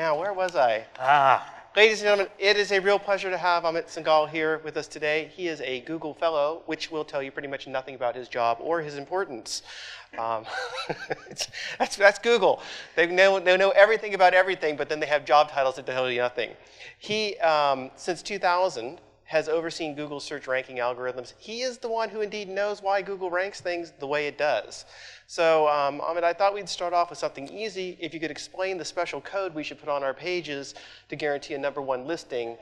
Now, where was I? Ah, Ladies and gentlemen, it is a real pleasure to have Amit Singhal here with us today. He is a Google Fellow, which will tell you pretty much nothing about his job or his importance. That's Google. They know everything about everything, but then they have job titles that tell you nothing. He, since 2000, has overseen Google's search ranking algorithms. He is the one who indeed knows why Google ranks things the way it does. So, Amit, I thought we'd start off with something easy. If you could explain the special code we should put on our pages to guarantee a #1 listing.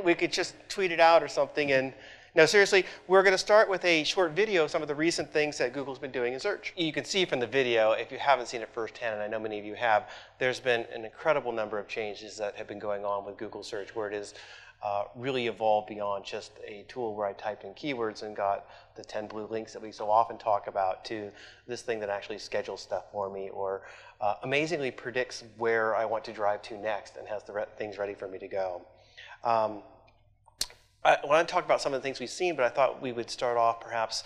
We could just tweet it out or something. And no, seriously, we're going to start with a short video of some of the recent things that Google's been doing in search. You can see from the video, if you haven't seen it firsthand, and I know many of you have, there's been an incredible number of changes that have been going on with Google Search, where it has really evolved beyond just a tool where I typed in keywords and got the 10 blue links that we so often talk about to this thing that actually schedules stuff for me, or amazingly predicts where I want to drive to next and has the things ready for me to go. I want to talk about some of the things we've seen, but I thought we would start off perhaps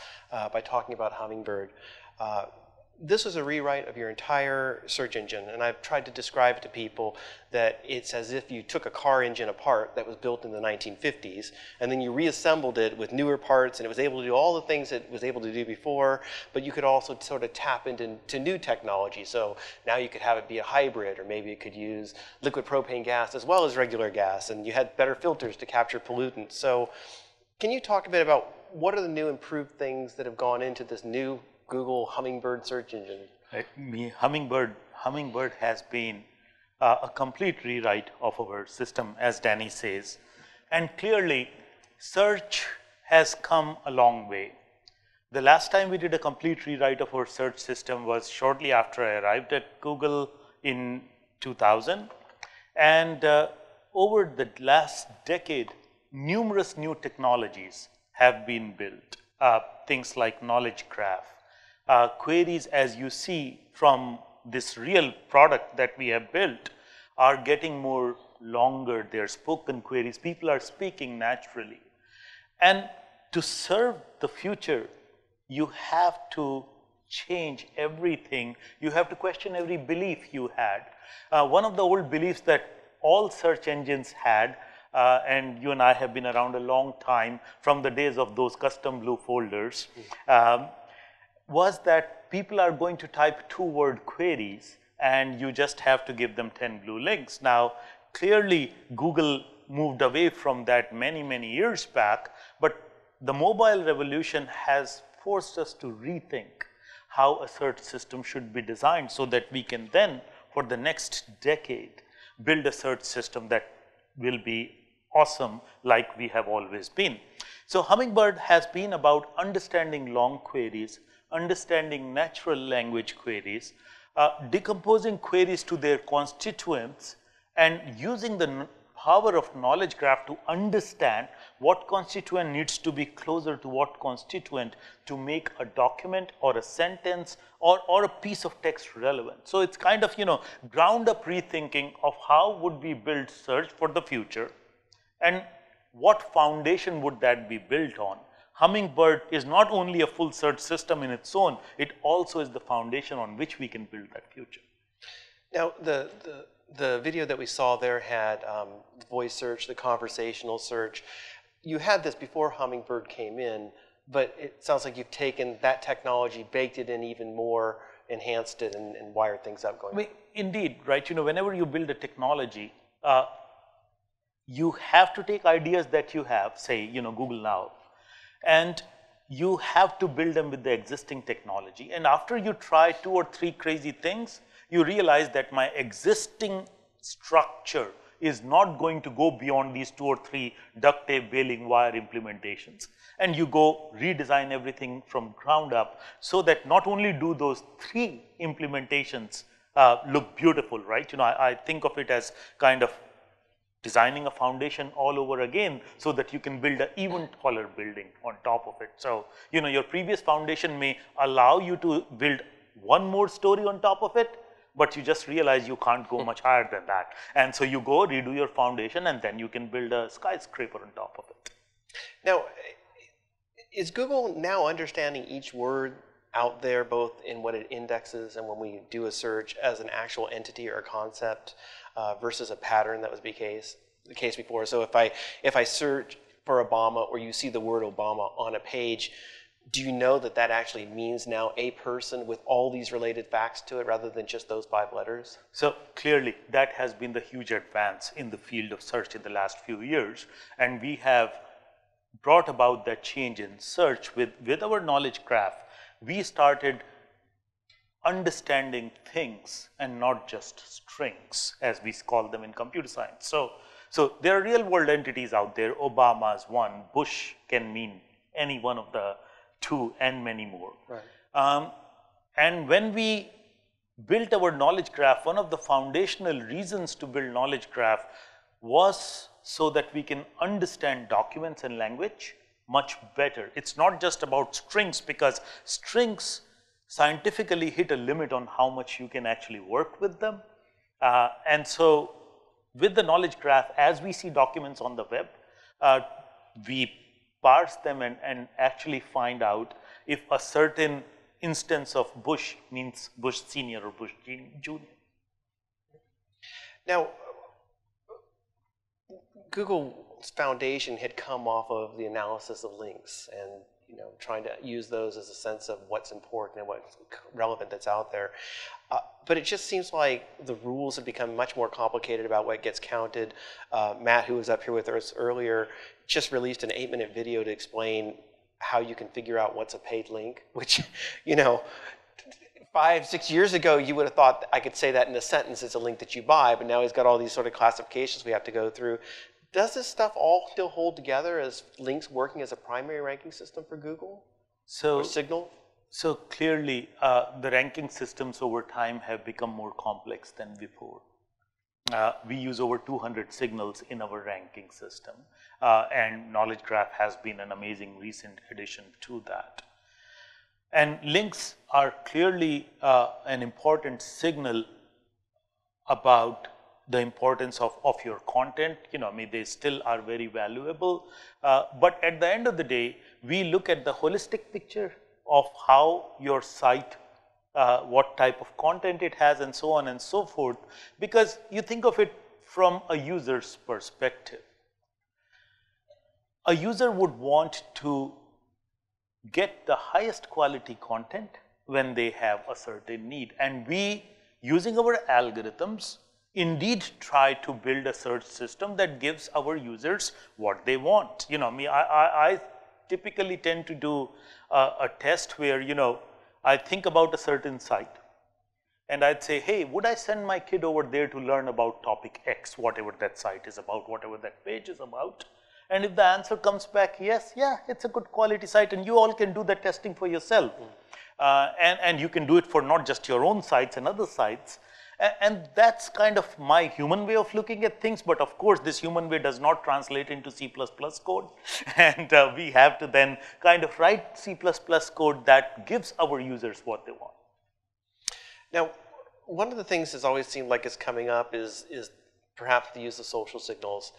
by talking about Hummingbird. This is a rewrite of your entire search engine, and I've tried to describe it to people that it's as if you took a car engine apart that was built in the 1950s, and then you reassembled it with newer parts, and it was able to do all the things it was able to do before, but you could also sort of tap into new technology. So now you could have it be a hybrid, or maybe it could use liquid propane gas as well as regular gas, and you had better filters to capture pollutants. So can you talk a bit about what are the new improved things that have gone into this new Google Hummingbird search engine? Hummingbird has been a complete rewrite of our system, as Danny says. And clearly, search has come a long way. The last time we did a complete rewrite of our search system was shortly after I arrived at Google in 2000. And over the last decade, numerous new technologies have been built. Things like knowledge graph. Queries, as you see from this real product that we have built, are getting more longer. They're spoken queries. People are speaking naturally. And to serve the future, you have to change everything. You have to question every belief you had. One of the old beliefs that all search engines had, and you and I have been around a long time, from the days of those custom blue folders, was that people are going to type 2-word queries and you just have to give them 10 blue links. Now, clearly, Google moved away from that many, many years back, but the mobile revolution has forced us to rethink how a search system should be designed so that we can then, for the next decade, build a search system that will be awesome like we have always been. So Hummingbird has been about understanding long queries, understanding natural language queries, decomposing queries to their constituents, and using the power of knowledge graph to understand what constituent needs to be closer to what constituent to make a document or a sentence or a piece of text relevant. So it's kind of, ground up rethinking of how would we build search for the future, and what foundation would that be built on. Hummingbird is not only a full search system in its own, it also is the foundation on which we can build that future. Now, the video that we saw there had voice search, the conversational search. You had this before Hummingbird came in, but it sounds like you've taken that technology, baked it in even more, enhanced it, and wired things up going. Indeed, right? Whenever you build a technology, you have to take ideas that you have, say, Google Now, and you have to build them with the existing technology. And after you try 2 or 3 crazy things, you realize that my existing structure is not going to go beyond these 2 or 3 duct tape baling wire implementations. And you go redesign everything from ground up so that not only do those 3 implementations look beautiful, right? I think of it as kind of designing a foundation all over again so that you can build an even taller building on top of it. So, your previous foundation may allow you to build 1 more story on top of it, but you just realize you can't go much higher than that. And so you go redo your foundation and then you can build a skyscraper on top of it. Now, is Google now understanding each word out there, both in what it indexes and when we do a search as an actual entity or a concept versus a pattern that was the case before. So if I search for Obama, or you see the word Obama on a page, do you know that that actually means now a person with all these related facts to it rather than just those 5 letters? So clearly that has been the huge advance in the field of search in the last few years, and we have brought about that change in search with our knowledge graph. We started understanding things and not just strings, as we call them in computer science. So there are real world entities out there. Obama is one, Bush can mean any one of the 2 and many more. Right. And when we built our knowledge graph, one of the foundational reasons to build knowledge graph was so that we can understand documents and language much better. It's not just about strings, because strings scientifically hit a limit on how much you can actually work with them. And so with the knowledge graph, as we see documents on the web, we parse them and actually find out if a certain instance of Bush means Bush Senior or Bush Junior. Now, Google's foundation had come off of the analysis of links and trying to use those as a sense of what's important and what's relevant that's out there. But it just seems like the rules have become much more complicated about what gets counted. Matt, who was up here with us earlier, just released an 8-minute video to explain how you can figure out what's a paid link, which, 5-6 years ago, you would have thought I could say that in a sentence, it's a link that you buy, but now he's got all these sort of classifications we have to go through. Does this stuff all still hold together as links working as a primary ranking system for Google or Signal? So clearly, the ranking systems over time have become more complex than before. We use over 200 signals in our ranking system, and knowledge graph has been an amazing recent addition to that. And links are clearly an important signal about the importance of your content. They still are very valuable. But at the end of the day, we look at the holistic picture of how your site, what type of content it has, and so on and so forth, because you think of it from a user's perspective. A user would want to get the highest quality content when they have a certain need, and we, using our algorithms, indeed try to build a search system that gives our users what they want. I typically tend to do a test where, I think about a certain site and I'd say, hey, would I send my kid over there to learn about topic X, whatever that site is about, whatever that page is about? And if the answer comes back, yes, yeah, it's a good quality site, and you all can do the testing for yourself. And you can do it for not just your own sites and other sites. And that's kind of my human way of looking at things. But of course, this human way does not translate into C++ code. And we have to then kind of write C++ code that gives our users what they want. Now, one of the things that's always seemed like is coming up is perhaps the use of social signals.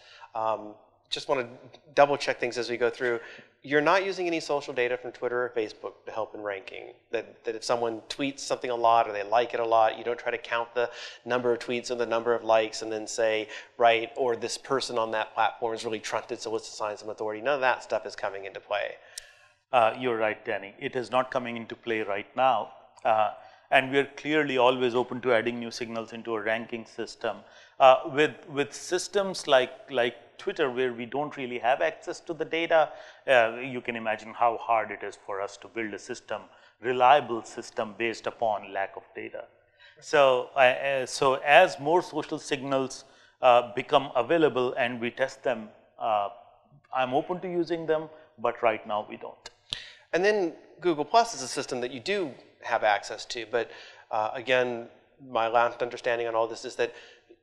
Just want to double check things as we go through. You're not using any social data from Twitter or Facebook to help in ranking. That if someone tweets something a lot or they like it a lot, you don't try to count the number of tweets or the number of likes and then say, right, or this person on that platform is really trusted, so let's assign some authority. None of that stuff is coming into play. You're right, Danny. It is not coming into play right now. And we're clearly always open to adding new signals into a ranking system. With systems like Twitter, where we don't really have access to the data, you can imagine how hard it is for us to build a system, reliable system based upon lack of data. So as more social signals become available and we test them, I'm open to using them, but right now we don't. And then Google Plus is a system that you do have access to, but again, my last understanding on all this is that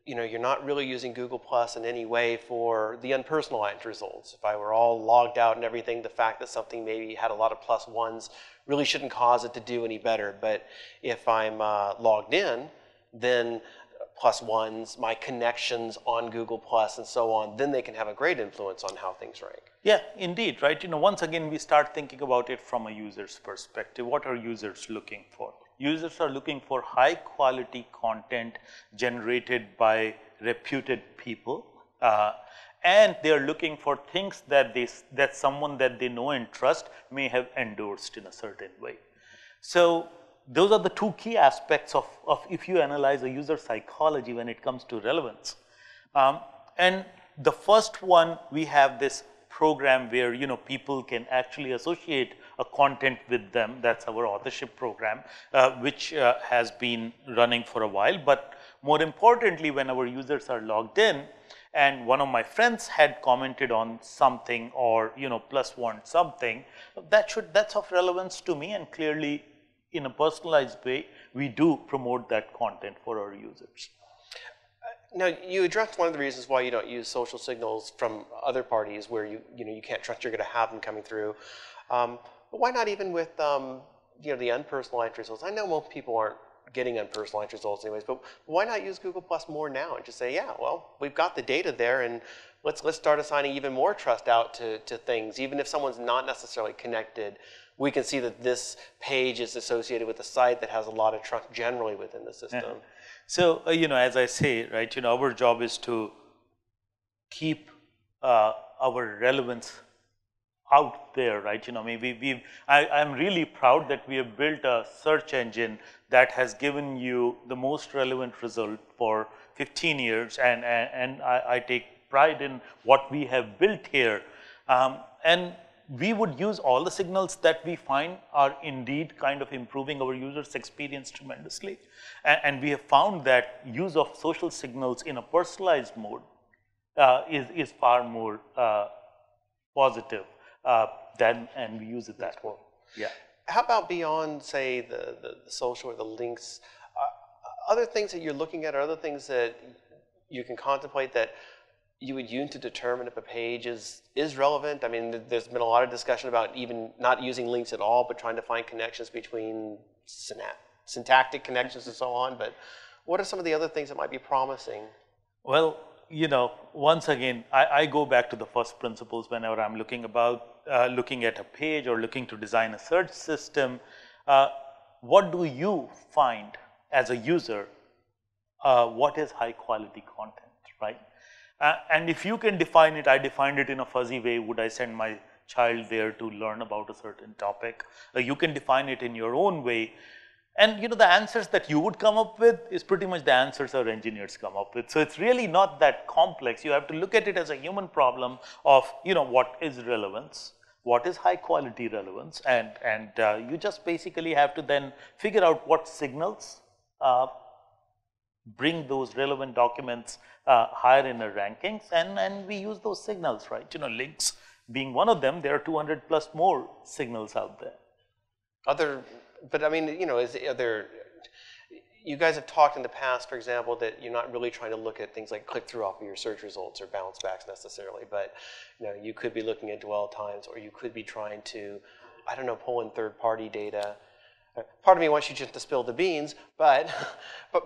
you're not really using Google Plus in any way for the unpersonalized results. If I were all logged out and everything, the fact that something maybe had a lot of +1s really shouldn't cause it to do any better. But if I'm logged in, then plus ones, my connections on Google Plus, and so on, then they can have a great influence on how things rank. Yeah, indeed, right? Once again, we start thinking about it from a user's perspective. What are users looking for? Users are looking for high quality content generated by reputed people, and they are looking for things that that someone that they know and trust may have endorsed in a certain way. So those are the two key aspects of if you analyze a user psychology when it comes to relevance. And the first one, we have this program where people can actually associate a content with them. That's our authorship program, which has been running for a while. But more importantly, when our users are logged in, and one of my friends had commented on something, or plus one something, that's of relevance to me, and clearly in a personalized way, we do promote that content for our users. Now, you addressed one of the reasons why you don't use social signals from other parties where you can't trust you're going to have them coming through. But why not even with the unpersonalized results? I know most people aren't getting unpersonalized results anyways, but why not use Google Plus more now and just say, yeah, well, we've got the data there, and let's start assigning even more trust out to things. Even if someone's not necessarily connected, we can see that this page is associated with a site that has a lot of trust generally within the system. Yeah. So, as I say, right, our job is to keep our relevance out there, right? I'm really proud that we have built a search engine that has given you the most relevant result for 15 years, and I take pride in what we have built here. And we would use all the signals that we find are indeed kind of improving our users' experience tremendously. And we have found that use of social signals in a personalized mode is far more positive and we use it that way. Yeah. How about beyond, say, the social or the links, other things that you're looking at, or other things that you can contemplate that you would use to determine if a page is relevant? I mean, there's been a lot of discussion about even not using links at all, but trying to find connections between syntactic connections and so on. But what are some of the other things that might be promising? Well, once again, I go back to the first principles whenever I'm looking at a page or looking to design a search system. What do you find as a user? What is high quality content, right? And if you can define it, I defined it in a fuzzy way. Would I send my child there to learn about a certain topic? You can define it in your own way. And the answers that you would come up with is pretty much the answers our engineers come up with. So it's really not that complex. You have to look at it as a human problem of, what is relevance, what is high quality relevance, and you just basically have to then figure out what signals bring those relevant documents higher in the rankings, and we use those signals, right? Links being one of them. There are 200 plus more signals out there. But I mean, you guys have talked in the past, for example, that you're not really trying to look at things like click-through off of your search results or bounce backs necessarily, but you could be looking at dwell times, or you could be trying to, I don't know, pull in third-party data. Part of me wants you just to spill the beans, but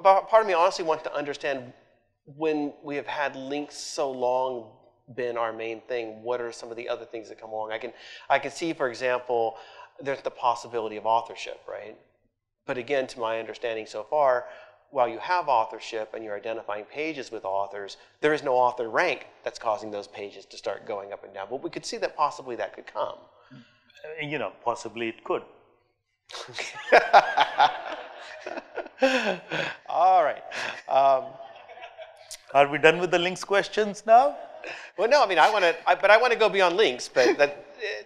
part of me honestly wants to understand, when we have had links so long been our main thing, what are some of the other things that come along? I can see, for example, there's the possibility of authorship, right? But again, to my understanding so far, while you have authorship and you're identifying pages with authors, there is no author rank that's causing those pages to start going up and down. But we could see that possibly that could come. Possibly it could. All right. Are we done with the links questions now? Well, no. I mean, I want to go beyond links, but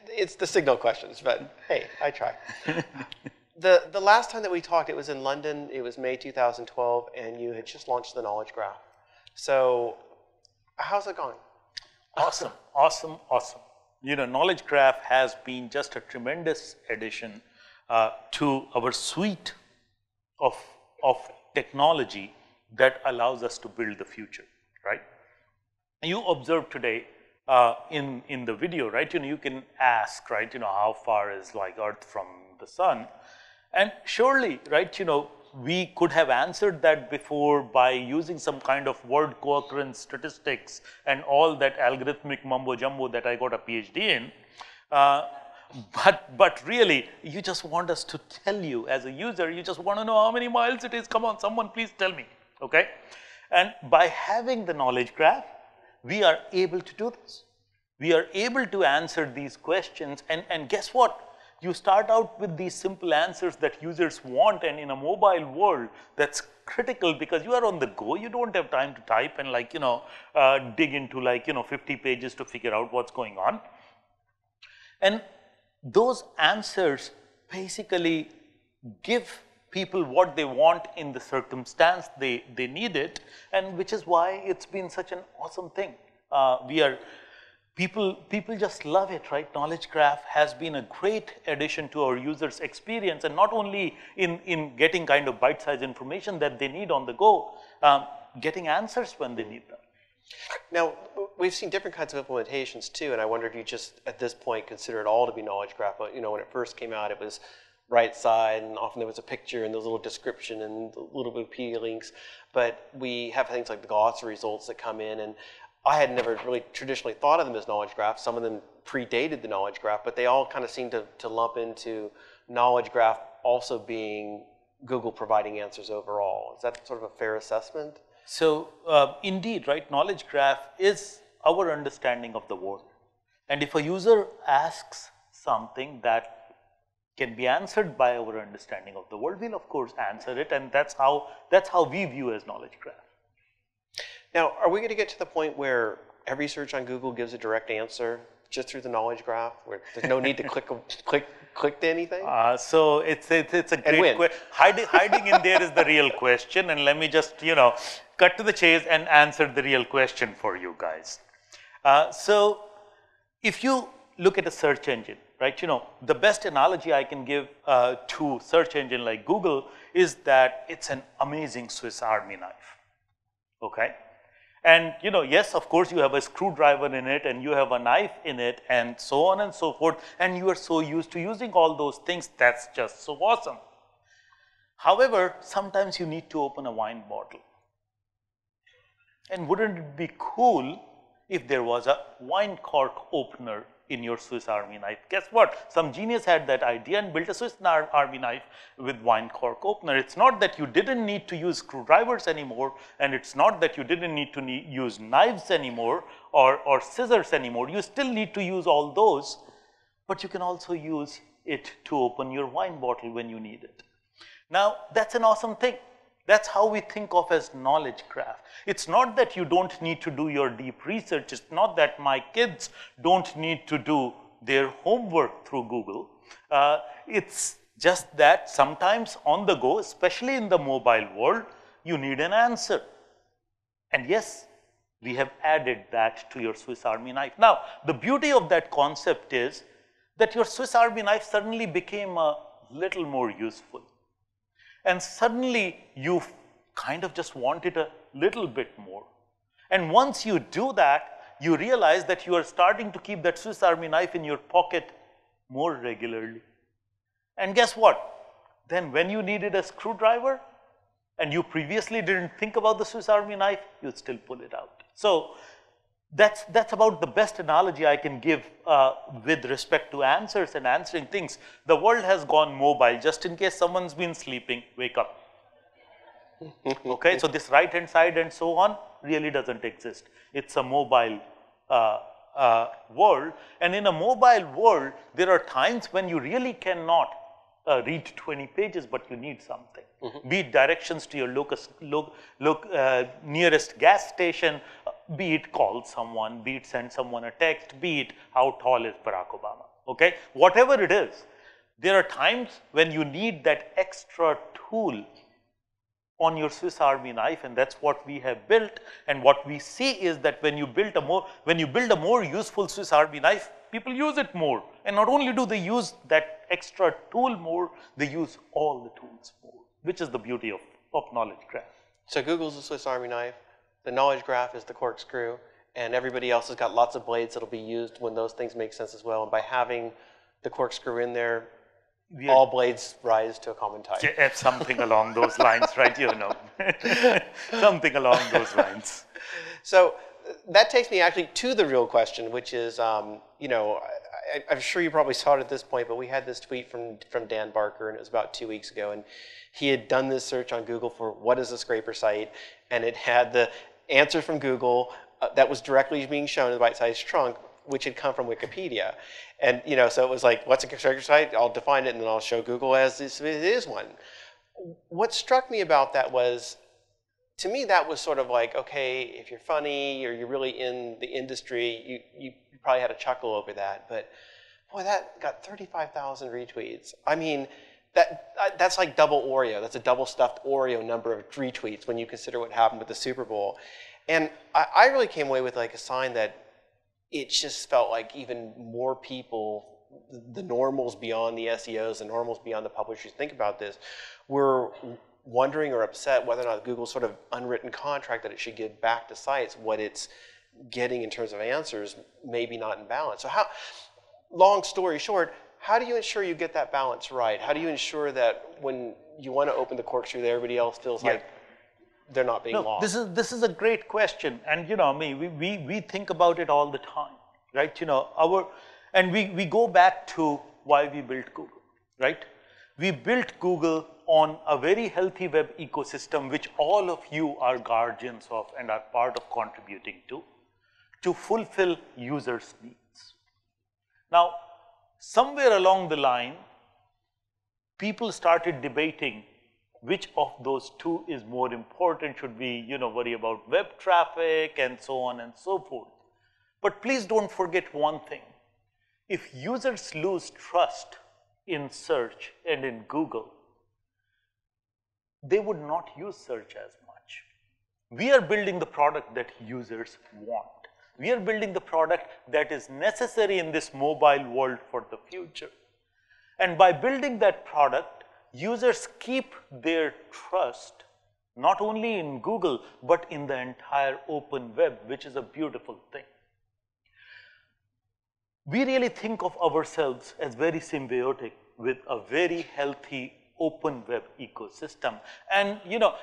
it's the signal questions. But hey, I try. The last time that we talked, it was in London. It was May 2012, and you had just launched the Knowledge Graph. So, how's it going? Awesome, awesome, awesome. Knowledge Graph has been just a tremendous addition to our suite of technology that allows us to build the future, right? You observed today in the video, right? You can ask, right? How far is like Earth from the sun? And surely, right? we could have answered that before by using some kind of word co-occurrence statistics and all that algorithmic mumbo jumbo that I got a PhD in. But really, you just want us to tell you as a user, you just want to know how many miles it is. Come on, someone please tell me, okay? And by having the knowledge graph, we are able to do this. We are able to answer these questions, and guess what? You start out with these simple answers that users want, and in a mobile world, that's critical because you are on the go. You don't have time to type and like, dig into like, 50 pages to figure out what's going on. And those answers basically give people what they want in the circumstance they need it, and which is why it's been such an awesome thing. People just love it, right? Knowledge graph has been a great addition to our users' experience, and not only in getting kind of bite-sized information that they need on the go, getting answers when they need them. Now, we've seen different kinds of implementations too, and I wonder if you just, at this point, consider it all to be knowledge graph. But, when it first came out, it was right side, and often there was a picture and there was a little description and a little bit of P links. But we have things like the glossary results that come in, and I had never really traditionally thought of them as knowledge graphs. Some of them predated the knowledge graph, but they all kind of seem to lump into knowledge graph also being Google providing answers overall. Is that sort of a fair assessment? So indeed, right, knowledge graph is our understanding of the world. And if a user asks something that can be answered by our understanding of the world, we'll of course answer it, and that's how we view as knowledge graph. Now, are we going to get to the point where every search on Google gives a direct answer just through the knowledge graph, where there's no need to click to anything? So it's a great question. Hiding in there is the real question, and let me just cut to the chase and answer the real question for you guys. So if you look at a search engine, right? The best analogy I can give to search engine like Google is that it's an amazing Swiss Army knife. Okay. And yes, of course, you have a screwdriver in it, and you have a knife in it, and so on and so forth, and you are so used to using all those things. That's just so awesome. However, sometimes you need to open a wine bottle. And wouldn't it be cool if there was a wine cork opener in your Swiss Army knife? Guess what? Some genius had that idea and built a Swiss Army knife with wine cork opener. It's not that you didn't need to use screwdrivers anymore, and it's not that you didn't need to use knives anymore or scissors anymore. You still need to use all those, but you can also use it to open your wine bottle when you need it. Now, that's an awesome thing. That's how we think of as knowledge graph. It's not that you don't need to do your deep research. It's not that my kids don't need to do their homework through Google. It's just that sometimes on the go, especially in the mobile world, you need an answer. And yes, we have added that to your Swiss Army knife. Now, the beauty of that concept is that your Swiss Army knife suddenly became a little more useful. And suddenly you kind of just want it a little bit more. And once you do that, you realize that you are starting to keep that Swiss Army knife in your pocket more regularly. And guess what? Then when you needed a screwdriver and you previously didn't think about the Swiss Army knife, you'd still pull it out. So that's about the best analogy I can give with respect to answers and answering things. The world has gone mobile. Just in case someone's been sleeping, wake up. Okay, so this right-hand side and so on really doesn't exist. It's a mobile world. And in a mobile world, there are times when you really cannot read 20 pages, but you need something. Be it directions to your nearest gas station, be it call someone, be it send someone a text, be it how tall is Barack Obama, okay? Whatever it is, there are times when you need that extra tool on your Swiss Army knife, and that's what we have built. And what we see is that when you build a more useful Swiss Army knife, people use it more. And not only do they use that extra tool more, they use all the tools more, which is the beauty of knowledge graph. So Google's the Swiss Army knife, the knowledge graph is the corkscrew, and everybody else has got lots of blades that'll be used when those things make sense as well. And by having the corkscrew in there, all blades rise to a common tide. Something along those lines, right? Something along those lines. So that takes me actually to the real question, which is, I'm sure you probably saw it at this point, but we had this tweet from Dan Barker, and it was about 2 weeks ago, and he had done this search on Google for what is a scraper site, and it had the answer from Google that was directly being shown in the bite-sized trunk, which had come from Wikipedia. And so it was like, what's a scraper site? I'll define it, and then I'll show Google as it is one. What struck me about that was, to me, that was sort of like, okay, if you're funny or you're really in the industry, you probably had a chuckle over that. But boy, that got 35,000 retweets. I mean, that's like double Oreo. That's a double stuffed Oreo number of retweets when you consider what happened with the Super Bowl. And I really came away with like a sign that it just felt like even more people, the normals beyond the SEOs, the normals beyond the publishers, think about this, were wondering or upset whether or not Google's sort of unwritten contract that it should give back to sites what it's getting in terms of answers maybe not in balance. So long story short, how do you ensure you get that balance right? How do you ensure that when you want to open the corkscrew that everybody else feels like they're not being lost? This is a great question, and we think about it all the time, right? And we go back to why we built Google, right? We built Google on a very healthy web ecosystem, which all of you are guardians of and are part of contributing to fulfill users' needs. Now, somewhere along the line, people started debating which of those two is more important. Should we, worry about web traffic and so on and so forth? But please don't forget one thing. If users lose trust in search and in Google, they would not use search as much. We are building the product that users want. We are building the product that is necessary in this mobile world for the future. And by building that product, users keep their trust not only in Google, but in the entire open web, which is a beautiful thing. We really think of ourselves as very symbiotic with a very healthy open web ecosystem. And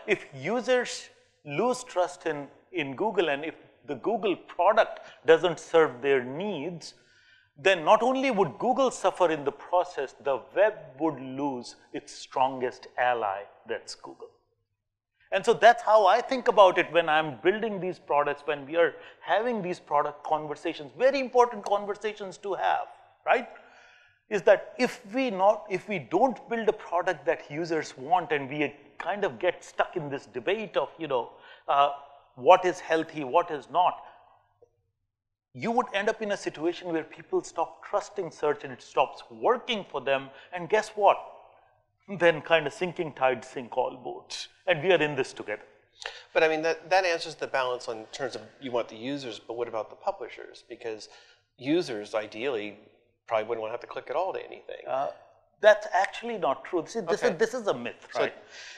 if users lose trust in Google, and if the Google product doesn't serve their needs, then not only would Google suffer in the process, the web would lose its strongest ally, that's Google. And so that's how I think about it when I'm building these products, when we are having these product conversations, very important conversations to have, right? Is that if we don't build a product that users want, and we kind of get stuck in this debate of, what is healthy, what is not, you would end up in a situation where people stop trusting search and it stops working for them. And guess what? Then kind of sinking tides sink all boats. And we are in this together. But I mean, that answers the balance in terms of you want the users, but what about the publishers? Because users, ideally, probably wouldn't want to have to click at all to anything. That's actually not true. This is a myth, right?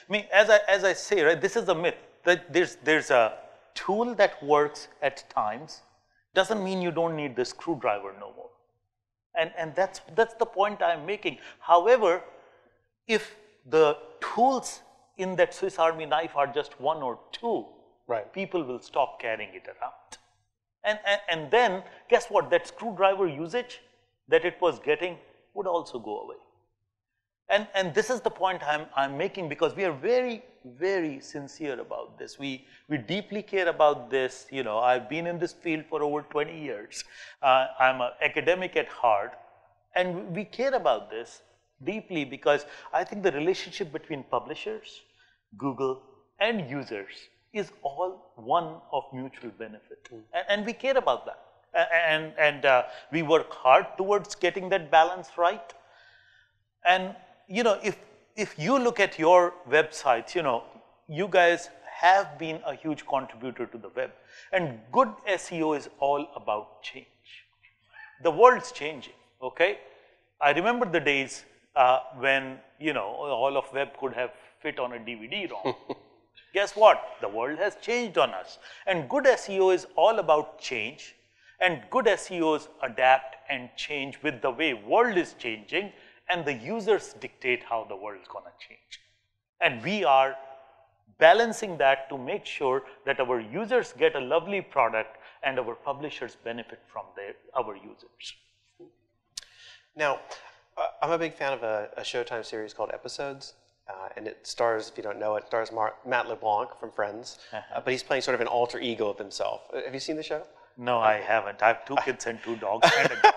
I mean, as I say, right, this is a myth. That there's a tool that works at times, doesn't mean you don't need the screwdriver no more. And that's the point I'm making. However, if the tools in that Swiss Army knife are just one or two, right, people will stop carrying it around. And then, guess what? That screwdriver usage that it was getting would also go away. And this is the point I'm making, because we are very, very sincere about this. We deeply care about this. I've been in this field for over 20 years. I'm an academic at heart, and we care about this deeply because I think the relationship between publishers, Google, and users is all one of mutual benefit. And we care about that. And we work hard towards getting that balance right. And if you look at your websites, you guys have been a huge contributor to the web. And good SEO is all about change. The world's changing, okay? I remember the days when, all of web could have fit on a DVD-ROM. Guess what? The world has changed on us. And good SEO is all about change. And good SEOs adapt and change with the way world is changing. and the users dictate how the world is going to change. And we are balancing that to make sure that our users get a lovely product and our publishers benefit from our users. Now, I'm a big fan of a Showtime series called Episodes. And it stars, if you don't know it, stars Matt LeBlanc from Friends. But he's playing sort of an alter ego of himself. Have you seen the show? No, I haven't. I have 2 kids and 2 dogs and a dog.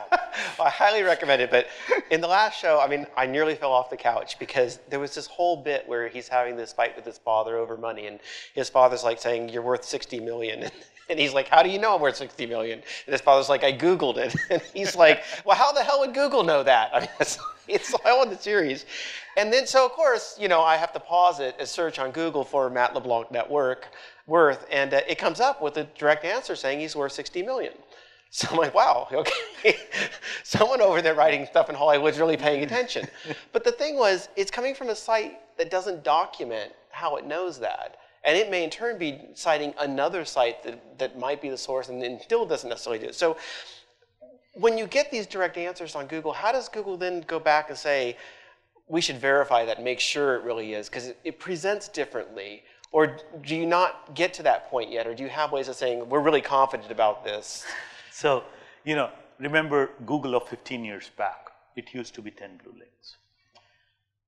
Well, I highly recommend it. But in the last show, I mean, I nearly fell off the couch because there was this whole bit where he's having this fight with his father over money. And his father's like saying, "You're worth $60 million." And he's like, "How do you know I'm worth $60 million?" And his father's like, "I Googled it." And he's like, "Well, how the hell would Google know that?" I mean, it's all in the series. And then, so of course, you know, I have to pause it and search on Google for Matt LeBlanc net worth, and it comes up with a direct answer saying he's worth $60 million. So I'm like, wow, okay. Someone over there writing stuff in Hollywood's really paying attention. But the thing was, it's coming from a site that doesn't document how it knows that. And it may in turn be citing another site that might be the source and then still doesn't necessarily do it. So when you get these direct answers on Google, how does Google then go back and say, we should verify that and make sure it really is, because it presents differently? Or do you not get to that point yet? Or do you have ways of saying, we're really confident about this? So, you know, remember Google of 15 years back, it used to be 10 blue links.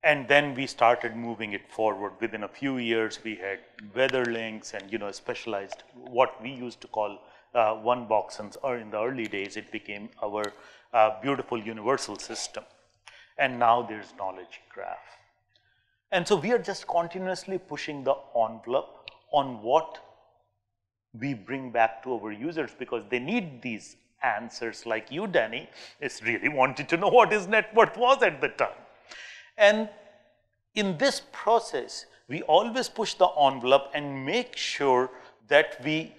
And then we started moving it forward. Within a few years, we had weather links and, you know, specialized, what we used to call one box. And in the early days, it became our beautiful universal system. And now there's knowledge graph. And so we are just continuously pushing the envelope on what we bring back to our users, because they need these answers. Like you, Danny, is really wanted to know what his net worth was at the time. And in this process, we always push the envelope and make sure that we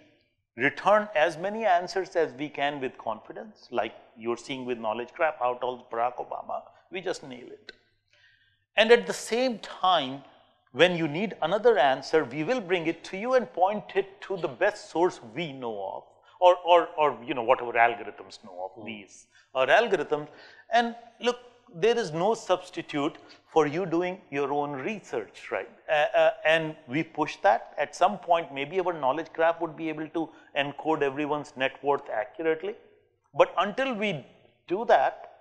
return as many answers as we can with confidence. Like you're seeing with knowledge graph, how told Barack Obama, we just nail it. And at the same time, when you need another answer, we will bring it to you and point it to the best source we know of, or you know, whatever algorithms know of these or algorithms. And look, there is no substitute for you doing your own research, right? And we push that. At some point, maybe our knowledge graph would be able to encode everyone's net worth accurately. But until we do that,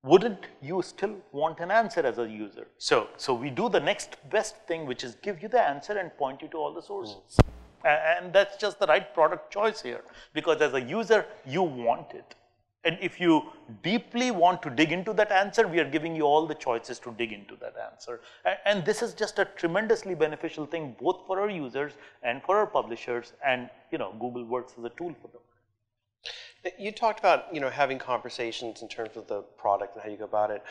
wouldn't you still want an answer as a user? So we do the next best thing, which is give you the answer and point you to all the sources. And that's just the right product choice here, because as a user, you want it. And if you deeply want to dig into that answer, we are giving you all the choices to dig into that answer. And this is just a tremendously beneficial thing, both for our users and for our publishers. And you know, Google works as a tool for them. You talked about, you know, having conversations in terms of the product and how you go about it.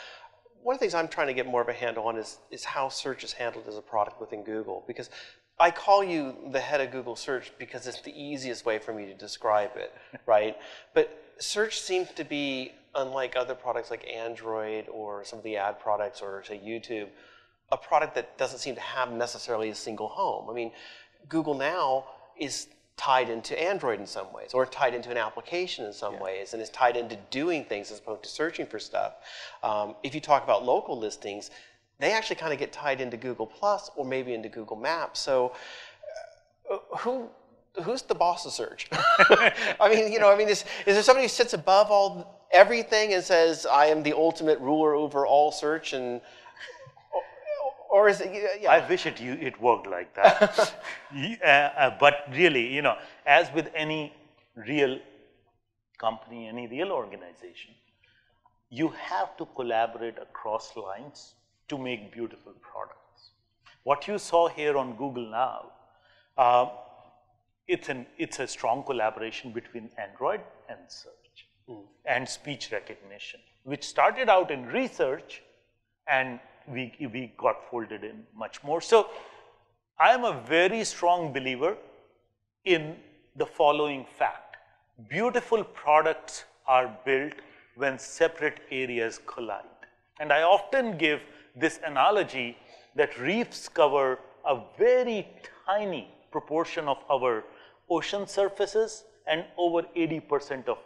One of the things I'm trying to get more of a handle on is how search is handled as a product within Google. Because I call you the head of Google Search because it's the easiest way for me to describe it, right? But search seems to be, unlike other products like Android or some of the ad products or say YouTube, a product that doesn't seem to have necessarily a single home. I mean, Google now is tied into Android in some ways, or tied into an application in some ways, and is tied into doing things as opposed to searching for stuff. If you talk about local listings, they actually kind of get tied into Google Plus or maybe into Google Maps. So who's the boss of search? I mean, you know, is there somebody who sits above everything and says, I am the ultimate ruler over all search, and or is it, yeah. I wish it worked like that. But really, you know, as with any real company, any real organization, you have to collaborate across lines to make beautiful products. What you saw here on Google Now, it's a strong collaboration between Android and search and speech recognition, which started out in research and we got folded in much more. So I am a very strong believer in the following fact. Beautiful products are built when separate areas collide. And I often give this analogy that reefs cover a very tiny proportion of our ocean surfaces and over 80% of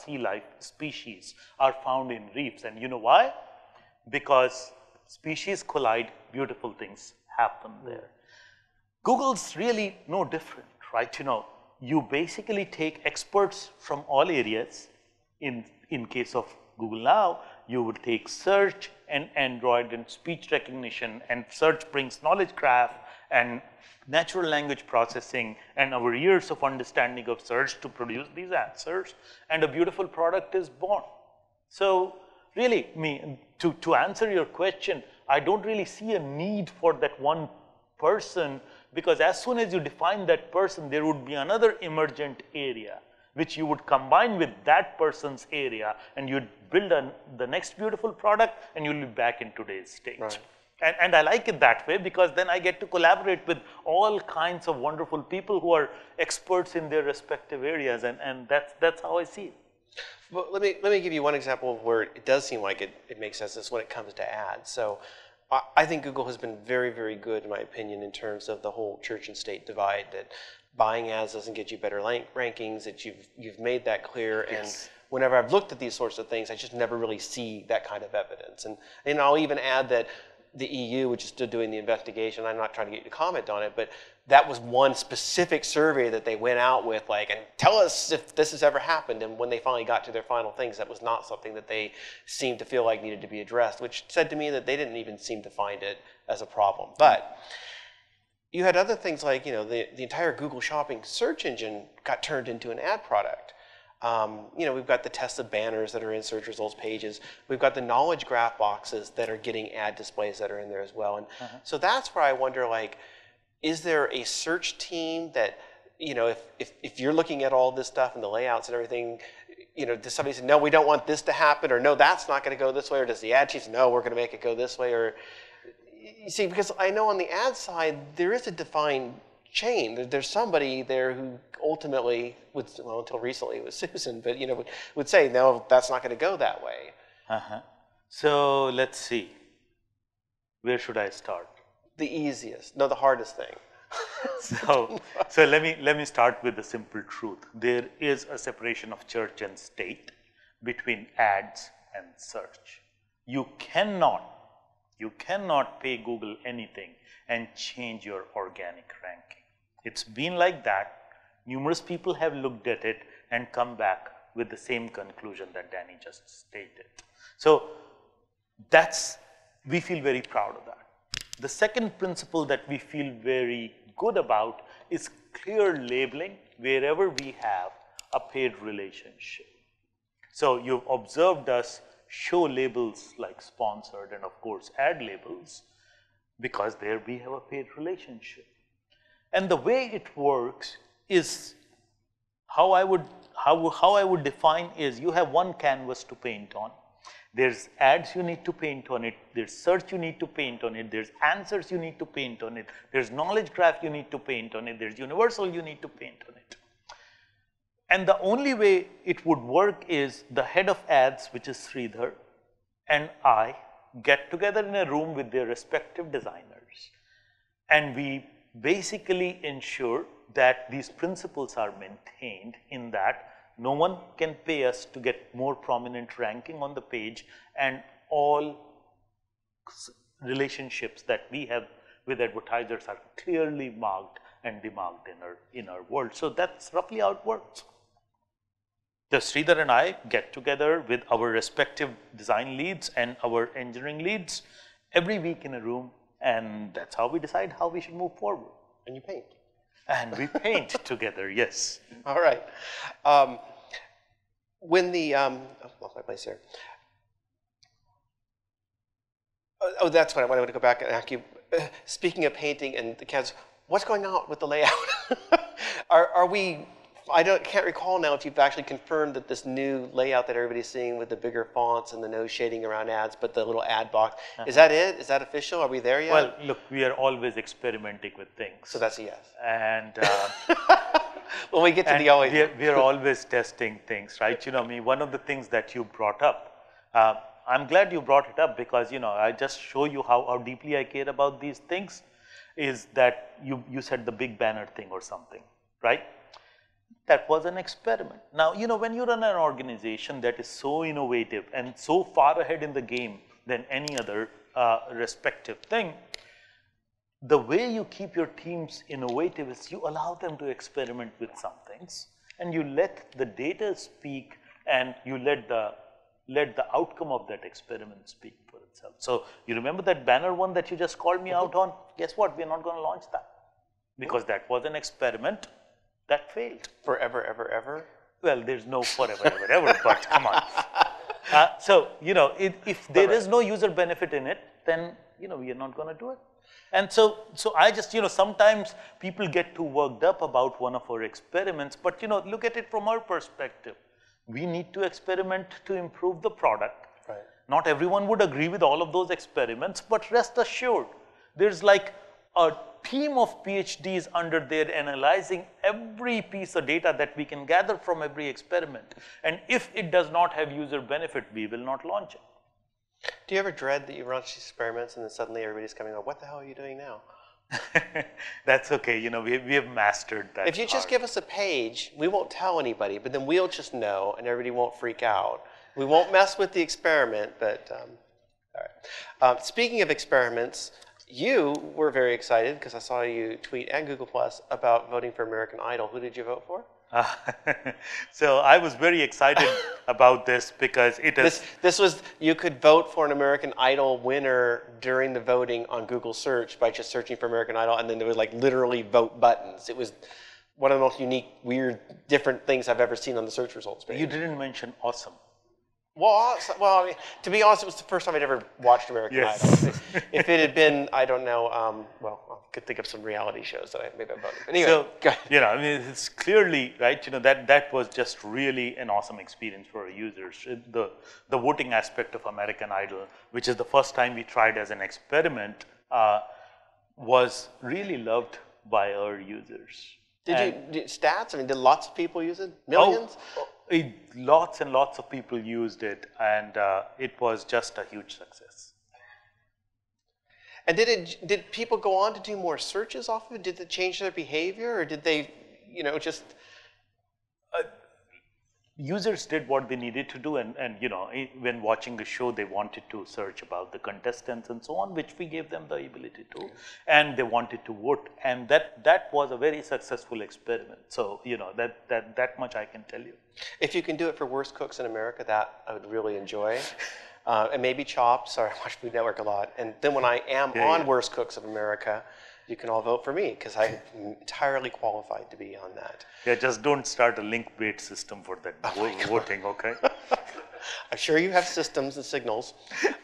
sea life species are found in reefs. And you know why? Because species collide, beautiful things happen there. Google's really no different, right? You basically take experts from all areas. In case of Google now, you would take search and Android and speech recognition, and search brings knowledge graph and natural language processing and our years of understanding of search to produce these answers, and a beautiful product is born. So really, to answer your question, I don't really see a need for that one person, because as soon as you define that person, there would be another emergent area which you would combine with that person's area, and you'd build the next beautiful product, and you'll be back in today's state. Right. And I like it that way, because then I get to collaborate with all kinds of wonderful people who are experts in their respective areas, and that's how I see it. Well, let me give you one example of where it does seem like it makes sense. Is when it comes to ads. So I think Google has been very, very good, in my opinion, in terms of the whole church and state divide, that buying ads doesn't get you better rankings, that you've made that clear. Yes. And whenever I've looked at these sorts of things, I just never really see that kind of evidence. And I'll even add that the EU, which is still doing the investigation, I'm not trying to get you to comment on it, but that was one specific survey that they went out with, like, and tell us if this has ever happened. And when they finally got to their final things, that was not something that they seemed to feel like needed to be addressed, which said to me that they didn't even seem to find it as a problem. But you had other things like, the entire Google Shopping search engine got turned into an ad product. We've got the Tesla banners that are in search results pages. We've got the knowledge graph boxes that are getting ad displays that are in there as well. And so that's where I wonder, like, is there a search team that, if you're looking at all this stuff and the layouts and everything, does somebody say, no, we don't want this to happen, or no, that's not going to go this way, or does the ad chief say, no, we're going to make it go this way, or, you see, because I know on the ad side, there is a defined chain. There's somebody there who ultimately would, well, until recently it was Susan, but would say, no, that's not going to go that way. So let's see. Where should I start? The easiest, no, the hardest thing. So let me start with the simple truth. There is a separation of church and state between ads and search. You cannot pay Google anything and change your organic ranking. It's been like that. Numerous people have looked at it and come back with the same conclusion that Danny just stated. So we feel very proud of that. The second principle that we feel very good about is clear labeling wherever we have a paid relationship. So you've observed us show labels like sponsored and of course ad labels, because there we have a paid relationship. And the way it works is, how I would define is, you have one canvas to paint on. There's ads you need to paint on it, there's search you need to paint on it, there's answers you need to paint on it, there's knowledge graph you need to paint on it, there's universal you need to paint on it. And the only way it would work is the head of ads, which is Sridhar, and I get together in a room with their respective designers, and we basically ensure that these principles are maintained, in that no one can pay us to get more prominent ranking on the page, and all relationships that we have with advertisers are clearly marked and demarked in our world. So that's roughly how it works. The Sridhar and I get together with our respective design leads and our engineering leads every week in a room, and that's how we decide how we should move forward. And you paint. And we paint together, yes. All right. When the, lost my place here. Oh, that's what I wanted to go back and ask you. Speaking of painting and the cats, what's going on with the layout? Are we, can't recall now if you've actually confirmed that this new layout that everybody's seeing with the bigger fonts and the no shading around ads, but the little ad box, is that it? Is that official? Are we there yet? Well, look, we are always experimenting with things. So that's a yes. And well, we get to the always. We are always testing things, right? One of the things that you brought up, I'm glad you brought it up, because, I just show you how deeply I care about these things, is that you said the big banner thing or something, right? That was an experiment. Now, when you run an organization that is so innovative and so far ahead in the game than any other respective thing, the way you keep your teams innovative is you allow them to experiment with some things, and you let the data speak, and you let the outcome of that experiment speak for itself. So you remember that banner one that you just called me out on? Guess what? We're not going to launch that because that was an experiment that failed. Forever, ever, ever? Well, there's no forever, ever, ever, but come on. So, if there is no user benefit in it, then, we are not going to do it. And so I just, sometimes people get too worked up about one of our experiments, but, look at it from our perspective. We need to experiment to improve the product. Right. Not everyone would agree with all of those experiments, but rest assured, there's like a team of PhDs under there analyzing every piece of data that we can gather from every experiment. And if it does not have user benefit, we will not launch it. Do you ever dread that you launch these experiments and then suddenly everybody's coming up, what the hell are you doing now? That's okay, we have mastered that. If you just give us a page, we won't tell anybody, but then we'll just know and everybody won't freak out. We won't mess with the experiment, but all right. Speaking of experiments, you were very excited because I saw you tweet and Google Plus about voting for American Idol. Who did you vote for? So I was very excited about this because it is... This was, you could vote for an American Idol winner during the voting on Google search by just searching for American Idol, and then there was like literally vote buttons. It was one of the most unique, weird, different things I've ever seen on the search results page. You didn't mention awesome. Well, I mean, to be honest, it was the first time I'd ever watched American Idol. If it had been, I don't know, well, I could think of some reality shows that maybe I voted. But anyway, so, I mean, it's clearly, right, that was just really an awesome experience for our users. The voting aspect of American Idol, which is the first time we tried as an experiment, was really loved by our users. Did stats? I mean, did lots of people use it? Millions? Lots and lots of people used it, and it was just a huge success. And did people go on to do more searches off of it? Did it change their behavior, or did they, just... Users did what they needed to do, and when watching the show, they wanted to search about the contestants and so on, which we gave them the ability to, and they wanted to vote, and that was a very successful experiment. So that much I can tell you. If you can do it for Worst Cooks in America, that I would really enjoy, and maybe Chopped. Sorry, I watch Food Network a lot, and then when I am on Worst Cooks of America, you can all vote for me because I'm entirely qualified to be on that. Yeah, just don't start a link-based system for that voting, okay? I'm sure you have systems and signals.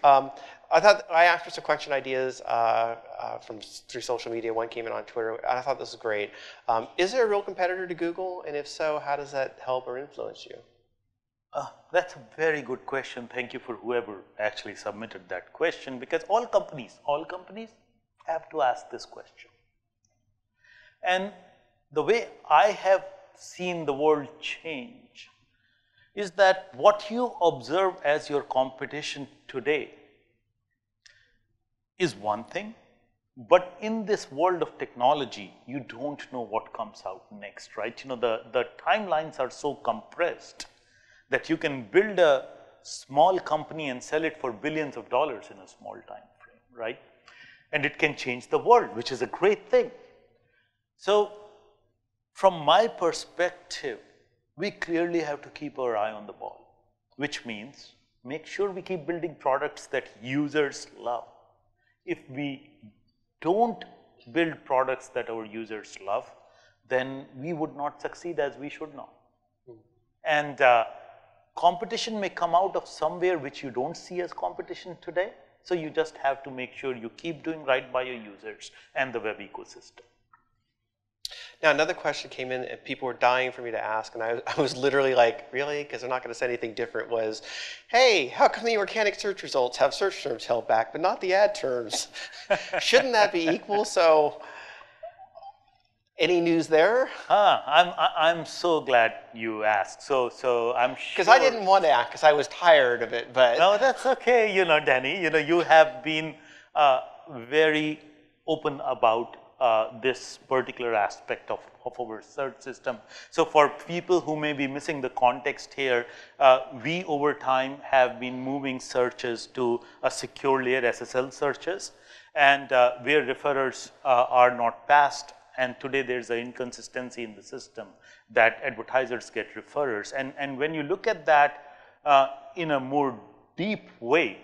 I thought I asked for some question ideas through social media. One came in on Twitter, and I thought this was great. Is there a real competitor to Google? And if so, how does that help or influence you? That's a very good question. Thank you for whoever actually submitted that question, because all companies have to ask this question. And the way I have seen the world change is that what you observe as your competition today is one thing, but in this world of technology, you don't know what comes out next, right? The timelines are so compressed that you can build a small company and sell it for billions of dollars in a small time frame, right? And it can change the world, which is a great thing. So from my perspective, we clearly have to keep our eye on the ball, which means make sure we keep building products that users love. If we don't build products that our users love, then we would not succeed as we should not. And competition may come out of somewhere which you don't see as competition today. So you just have to make sure you keep doing right by your users and the web ecosystem. Now, another question came in, and people were dying for me to ask, and I was literally like, really? Because they're not going to say anything different, was, hey, how come the organic search results have search terms held back, but not the ad terms? Shouldn't that be equal? So, any news there? I'm so glad you asked. So I'm sure. Because I didn't want to ask, because I was tired of it, but. No, that's okay, Danny. You have been very open about this particular aspect of our search system. So for people who may be missing the context here, we over time have been moving searches to a secure layer SSL searches, and where referrers are not passed, and today there's an inconsistency in the system that advertisers get referrers. And when you look at that in a more deep way,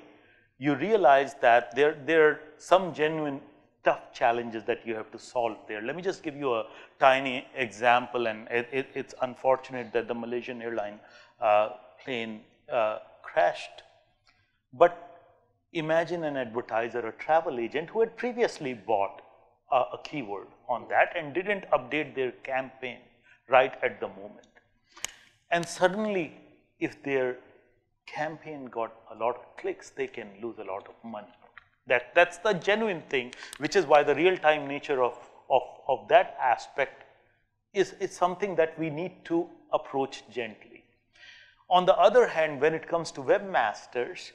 you realize that there are some genuine tough challenges that you have to solve there. Let me just give you a tiny example, and it's unfortunate that the Malaysian airline plane crashed. But imagine an advertiser, a travel agent who had previously bought a keyword on that and didn't update their campaign right at the moment. And suddenly, if their campaign got a lot of clicks, they can lose a lot of money. That's the genuine thing, which is why the real-time nature of that aspect is something that we need to approach gently. On the other hand, when it comes to webmasters,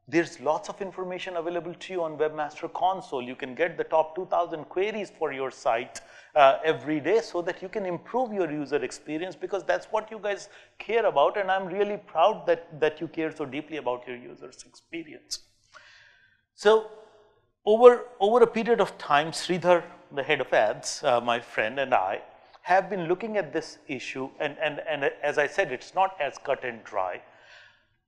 there's lots of information available to you on Webmaster Console. You can get the top 2,000 queries for your site every day so that you can improve your user experience, because that's what you guys care about, and I'm really proud that you care so deeply about your user's experience. So over a period of time, Sridhar, the head of ads, my friend, and I have been looking at this issue, and as I said, it's not as cut and dry.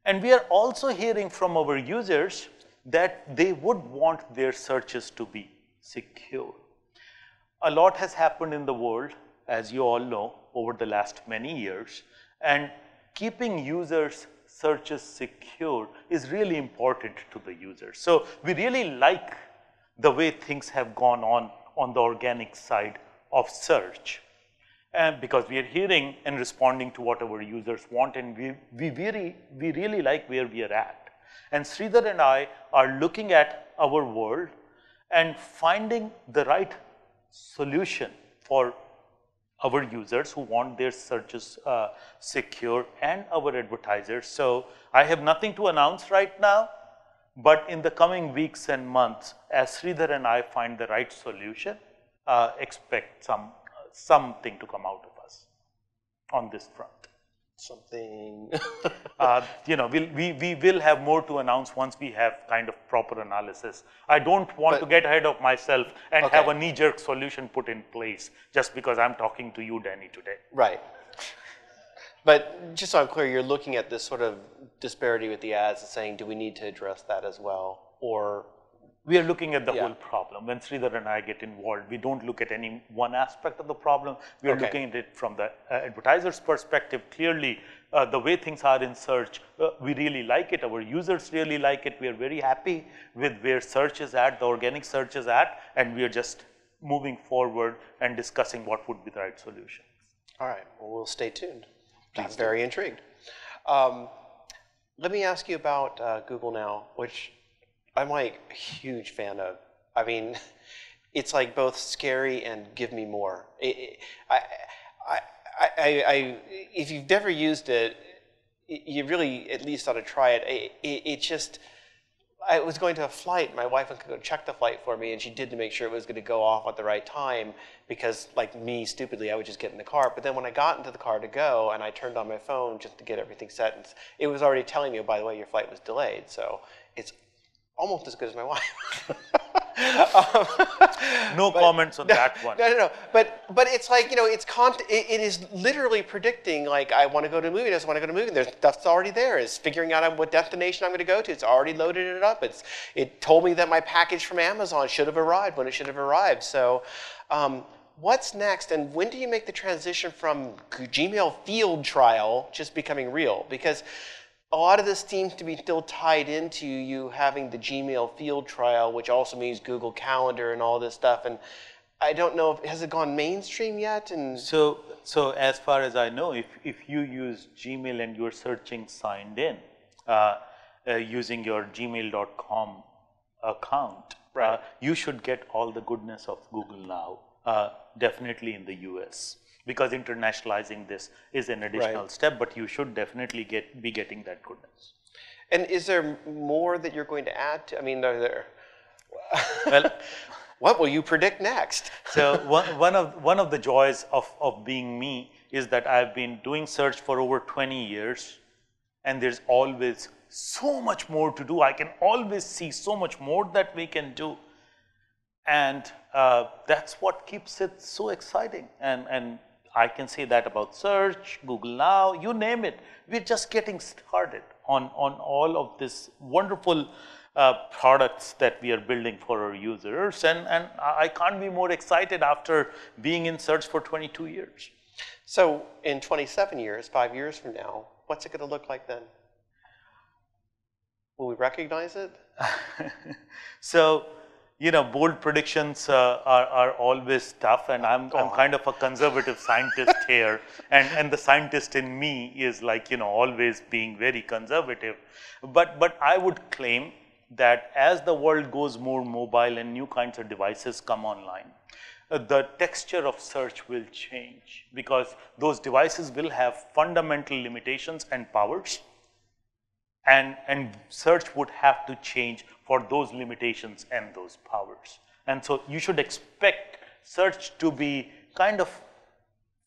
And we are also hearing from our users that they would want their searches to be secure. A lot has happened in the world, as you all know, over the last many years, and keeping users' searches secure is really important to the users. So we really like the way things have gone on the organic side of search. Because we are hearing and responding to what our users want, and we really like where we are at. And Sridhar and I are looking at our world and finding the right solution for our users who want their searches secure, and our advertisers. So I have nothing to announce right now, but in the coming weeks and months, as Sridhar and I find the right solution, expect something to come out of us on this front. Something. You know, we will have more to announce once we have kind of proper analysis. I don't want to get ahead of myself and have a knee-jerk solution put in place just because I'm talking to you, Danny, today. Right. But just so I'm clear, you're looking at this sort of disparity with the ads and saying, do we need to address that as well? Or we are looking at the whole problem. When Sridhar and I get involved, we don't look at any one aspect of the problem. We are looking at it from the advertiser's perspective. Clearly, the way things are in search, we really like it. Our users really like it. We are very happy with where search is at, the organic search is at, and we are just moving forward and discussing what would be the right solution. All right. Well, we'll stay tuned. I'm very intrigued. Let me ask you about Google Now, which I'm like a huge fan of. I mean, it's like both scary and give me more. If you've never used it, you really at least ought to try it. I was going to a flight. My wife could go check the flight for me, and she did to make sure it was going to go off at the right time, because like me, stupidly, I would just get in the car. But then when I got into the car to go and I turned on my phone just to get everything set, and it was already telling me, oh, by the way, your flight was delayed. So it's almost as good as my wife. No comments on that one. No. But it's like, you know, it is literally predicting, like, I want to go to a movie, I want to go to a movie. There's stuff's already there. It's figuring out what destination I'm going to go to. It's already loaded it up. It told me that my package from Amazon should have arrived when it should have arrived. So what's next, and when do you make the transition from Gmail field trial just becoming real? Because a lot of this seems to be still tied into you having the Gmail field trial, which also means Google Calendar and all this stuff. And I don't know, has it gone mainstream yet? And so as far as I know, if you use Gmail and you're searching signed in using your gmail.com account, you should get all the goodness of Google Now, definitely in the US. Because internationalizing this is an additional step, but you should definitely be getting that goodness. And is there more that you're going to add to? I mean, are there? Well, What will you predict next? So one of the joys of being me is that I've been doing search for over 20 years, and there's always so much more to do. I can always see so much more that we can do, and that's what keeps it so exciting. And I can say that about search, Google Now, you name it. We're just getting started on all of this wonderful products that we are building for our users, and I can't be more excited after being in search for 22 years. So in 27 years, 5 years from now, what's it going to look like then? Will we recognize it? So, you know, bold predictions are always tough, and I'm kind of a conservative scientist here, and the scientist in me is like, you know, always being very conservative. But I would claim that as the world goes more mobile and new kinds of devices come online, the texture of search will change, because those devices will have fundamental limitations and powers, and search would have to change for those limitations and those powers. And so you should expect search to be kind of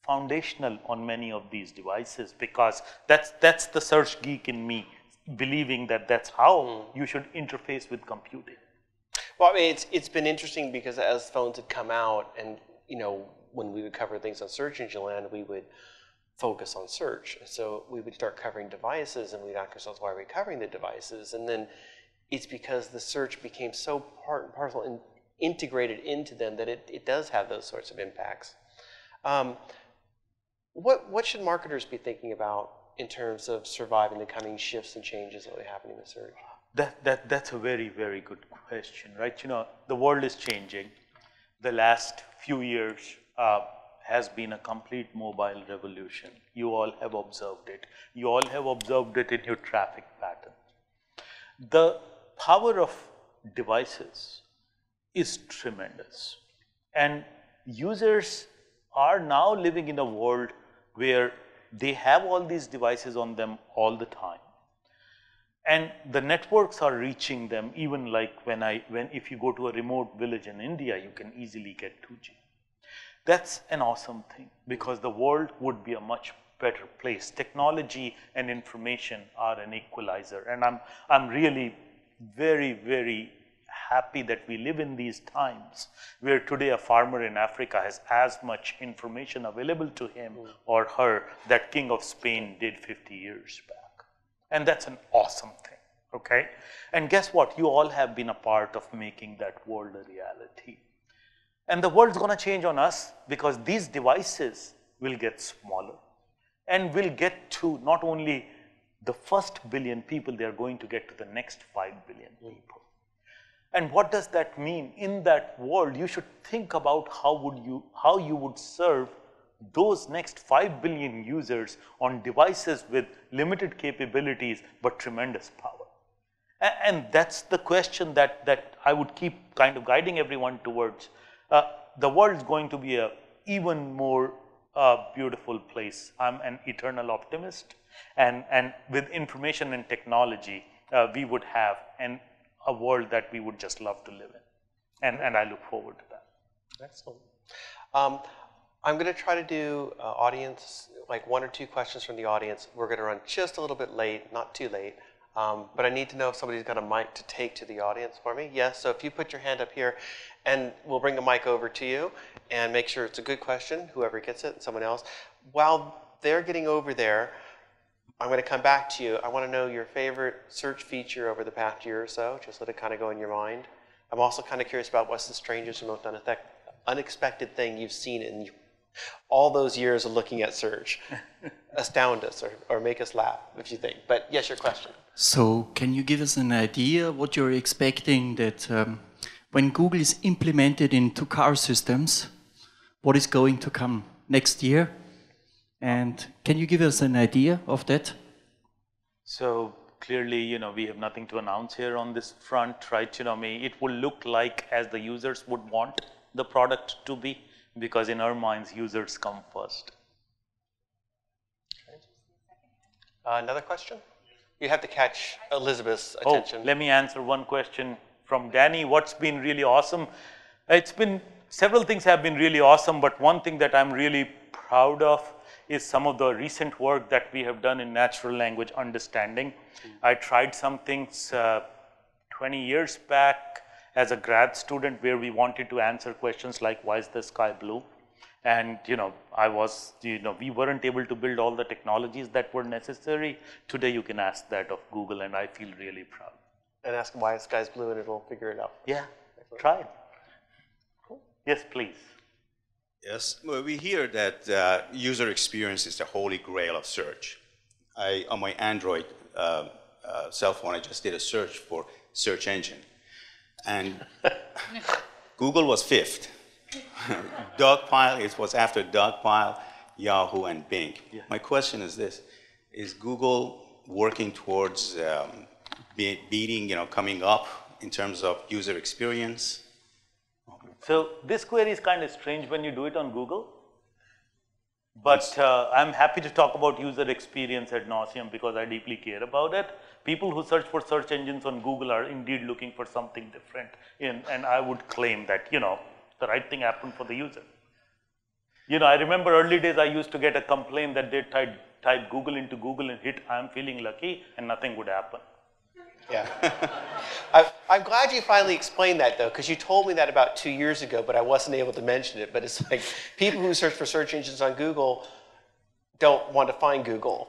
foundational on many of these devices, because that's the search geek in me, believing that that's how you should interface with computing. Well, I mean, it's been interesting because as phones had come out, and you know, when we would cover things on Search Engine Land, we would focus on search. So we would start covering devices, and we'd ask ourselves, why are we covering the devices? And then it's because the search became so part and parcel and integrated into them that it does have those sorts of impacts. What should marketers be thinking about in terms of surviving the coming shifts and changes that will be happening in search? That's a very, very good question, right? You know, the world is changing. The last few years has been a complete mobile revolution. You all have observed it. You all have observed it in your traffic pattern. The power of devices is tremendous. And users are now living in a world where they have all these devices on them all the time. And the networks are reaching them, even like if you go to a remote village in India, you can easily get 2G. That's an awesome thing, because the world would be a much better place. Technology and information are an equalizer, and I'm really very, very happy that we live in these times where today a farmer in Africa has as much information available to him or her that King of Spain did 50 years back. And that's an awesome thing, okay? And guess what? You all have been a part of making that world a reality. And the world's going to change on us, because these devices will get smaller and will get to not only the first billion people, they are going to get to the next 5 billion people. And what does that mean? In that world, you should think about how you would serve those next 5 billion users on devices with limited capabilities but tremendous power. And that's the question that I would keep kind of guiding everyone towards. The world's going to be an even more beautiful place. I'm an eternal optimist, and with information and technology, we would have a world that we would just love to live in, and I look forward to that. Excellent. I'm going to try to do audience, like 1 or 2 questions from the audience. We're going to run just a little bit late, not too late, but I need to know if somebody's got a mic to take to the audience for me. Yes, so if you put your hand up here, and we'll bring the mic over to you, and make sure it's a good question, whoever gets it, and someone else. While they're getting over there, I'm going to come back to you. I want to know your favorite search feature over the past year or so. Just let it kind of go in your mind. I'm also kind of curious about what's the strangest or most unexpected thing you've seen in all those years of looking at search. Astound us or make us laugh, if you think. But yes, your question. So can you give us an idea what you're expecting that when Google is implemented into car systems, what is going to come next year? And can you give us an idea of that? So clearly, you know, we have nothing to announce here on this front, right? You know, it will look like as the users would want the product to be, because in our minds, users come first. Another question? You have to catch Elizabeth's attention. Oh, let me answer one question from Danny. What's been really awesome? Several things have been really awesome, but one thing that I'm really proud of is some of the recent work that we have done in natural language understanding. I tried some things 20 years back as a grad student where we wanted to answer questions like, why is the sky blue? And, we weren't able to build all the technologies that were necessary. Today you can ask that of Google, and I feel really proud. And ask why the sky's blue and it'll figure it out. Yeah, try it. Cool. Yes, please. Yes, well, we hear that user experience is the holy grail of search. On my Android cell phone, I just did a search for search engine. And Google was 5th. Dogpile, it was after Dogpile, Yahoo, and Bing. Yeah. My question is this: is Google working towards beating, coming up in terms of user experience? So this query is kind of strange when you do it on Google, but I'm happy to talk about user experience ad nauseum because I deeply care about it. People who search for search engines on Google are indeed looking for something different, and I would claim that, the right thing happened for the user. I remember early days I used to get a complaint that they type Google into Google and hit I'm feeling lucky and nothing would happen. Yeah. I'm glad you finally explained that though, because you told me that about 2 years ago, but I wasn't able to mention it. But it's like people who search for search engines on Google don't want to find Google,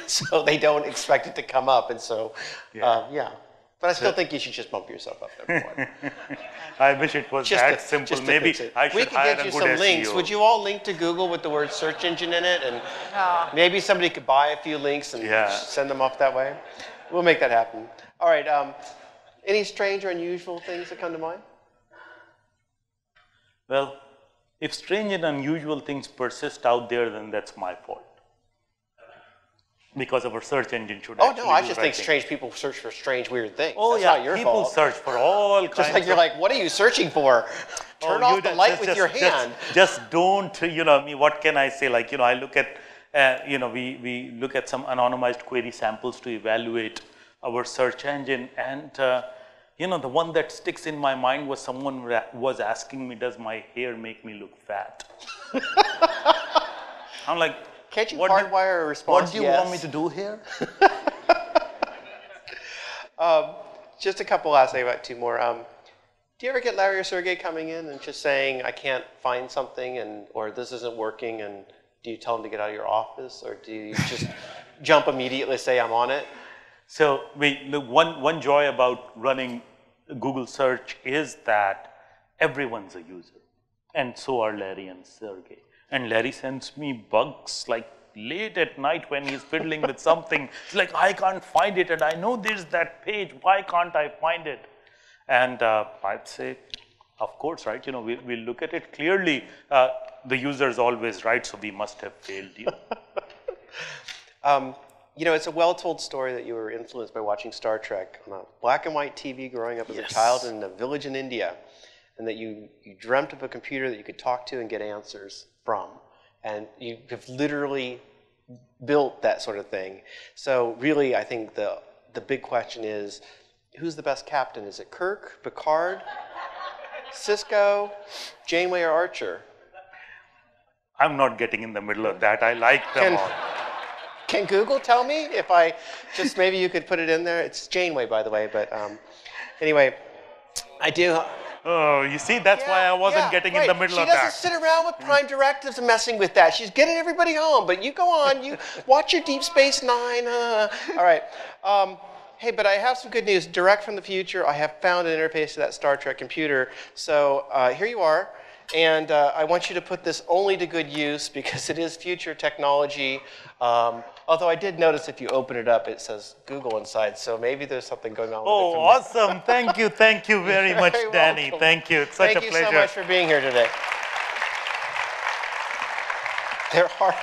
so they don't expect it to come up. And so, yeah. But I still think you should just bump yourself up there for it. I wish it was that simple. Maybe I should hire a good SEO. We could get you some links. Would you all link to Google with the word search engine in it? And maybe somebody could buy a few links and send them off that way. We'll make that happen. All right. Any strange or unusual things that come to mind? Well, if strange and unusual things persist out there, then that's my fault. Because our search engine should actually I just think strange people search for strange, weird things. Oh, that's not your people fault. search for all kinds of... Just like you're like, what are you searching for? Turn off the light with your hand. Just don't, what can I say? Like, I look at, we look at some anonymized query samples to evaluate our search engine. And, the one that sticks in my mind was someone was asking me, does my hair make me look fat? I'm like, can't you hardwire a response? What do you want me to do here? Just a couple last things about 2 more. Do you ever get Larry or Sergey coming in and just saying, I can't find something, or this isn't working, and do you tell them to get out of your office, or do you just jump immediately, say I'm on it? So one joy about running Google search is that everyone's a user, and so are Larry and Sergey. And Larry sends me bugs like late at night when he's fiddling with something. It's like, I can't find it, and I know there's that page. Why can't I find it? And I'd say, of course, right? We look at it clearly. The user is always right, so we must have failed you. It's a well-told story that you were influenced by watching Star Trek on a black and white TV growing up as a child in a village in India, and that you dreamt of a computer that you could talk to and get answers from. And you have literally built that sort of thing. So really, I think the big question is, who's the best captain? Is it Kirk, Picard, Cisco, Janeway, or Archer? I'm not getting in the middle of that. I like them all. Can Google tell me if I just, maybe you could put it in there? It's Janeway, by the way, but anyway, I do. Oh, you see, that's why I wasn't getting in the middle of that. She doesn't sit around with prime directives and messing with that. She's getting everybody home, but you go on, you watch your Deep Space Nine. All right. Hey, but I have some good news. Direct from the future, I have found an interface to that Star Trek computer. So here you are. And I want you to put this only to good use because it is future technology. Although I did notice if you open it up, it says Google inside. So maybe there's something going on with it. Oh, awesome. Thank you very much, Danny. Welcome. Thank you. It's such a pleasure. Thank you so much for being here today. There are...